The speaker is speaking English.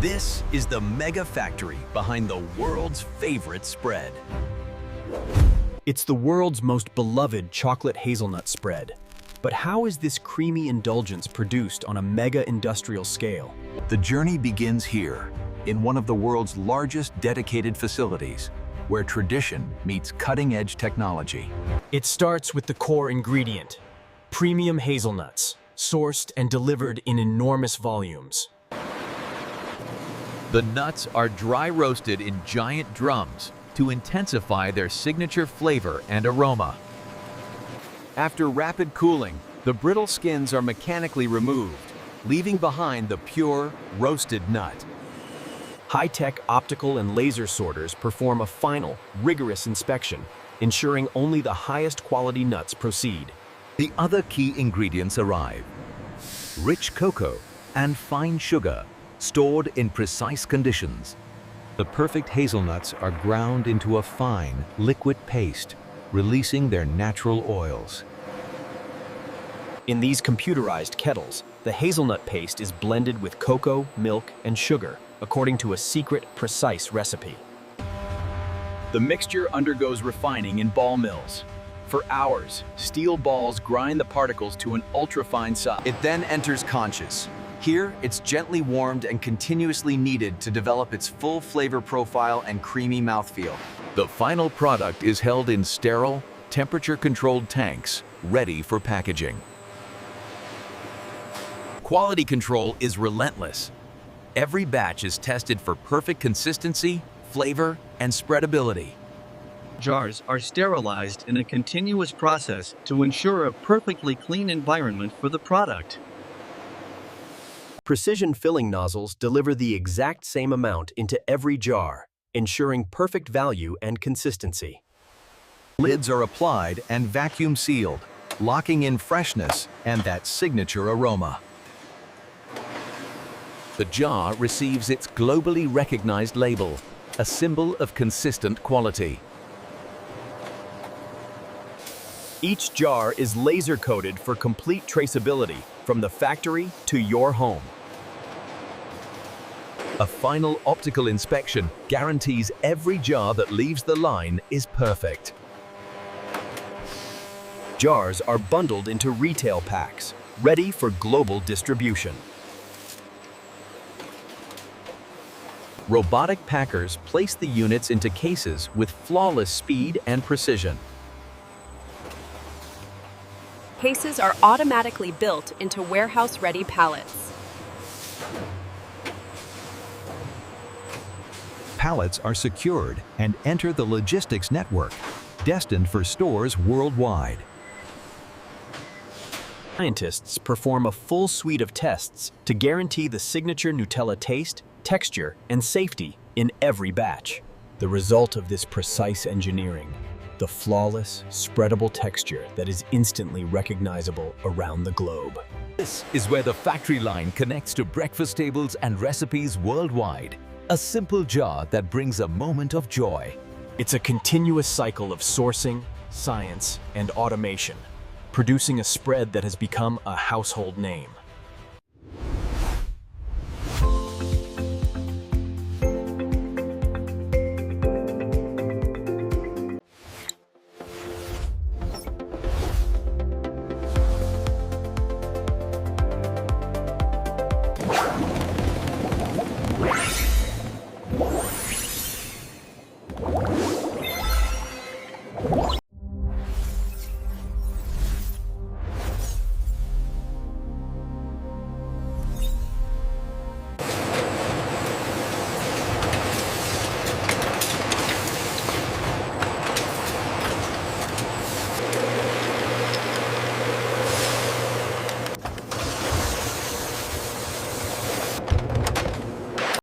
This is the mega factory behind the world's favorite spread. It's the world's most beloved chocolate hazelnut spread. But how is this creamy indulgence produced on a mega industrial scale? The journey begins here, in one of the world's largest dedicated facilities, where tradition meets cutting-edge technology. It starts with the core ingredient, premium hazelnuts, sourced and delivered in enormous volumes. The nuts are dry roasted in giant drums to intensify their signature flavor and aroma. After rapid cooling, the brittle skins are mechanically removed, leaving behind the pure, roasted nut. High-tech optical and laser sorters perform a final, rigorous inspection, ensuring only the highest quality nuts proceed. The other key ingredients arrive: rich cocoa and fine sugar, stored in precise conditions. The perfect hazelnuts are ground into a fine, liquid paste, releasing their natural oils. In these computerized kettles, the hazelnut paste is blended with cocoa, milk, and sugar, according to a secret, precise recipe. The mixture undergoes refining in ball mills. For hours, steel balls grind the particles to an ultra-fine size. It then enters conches. Here, it's gently warmed and continuously kneaded to develop its full flavor profile and creamy mouthfeel. The final product is held in sterile, temperature-controlled tanks, ready for packaging. Quality control is relentless. Every batch is tested for perfect consistency, flavor, and spreadability. Jars are sterilized in a continuous process to ensure a perfectly clean environment for the product. Precision filling nozzles deliver the exact same amount into every jar, ensuring perfect value and consistency. Lids are applied and vacuum sealed, locking in freshness and that signature aroma. The jar receives its globally recognized label, a symbol of consistent quality. Each jar is laser-coated for complete traceability from the factory to your home. A final optical inspection guarantees every jar that leaves the line is perfect. Jars are bundled into retail packs, ready for global distribution. Robotic packers place the units into cases with flawless speed and precision. Cases are automatically built into warehouse-ready pallets. Pallets are secured and enter the logistics network, destined for stores worldwide. Scientists perform a full suite of tests to guarantee the signature Nutella taste, texture, and safety in every batch. The result of this precise engineering, the flawless, spreadable texture that is instantly recognizable around the globe. This is where the factory line connects to breakfast tables and recipes worldwide. A simple jar that brings a moment of joy. It's a continuous cycle of sourcing, science, and automation, producing a spread that has become a household name.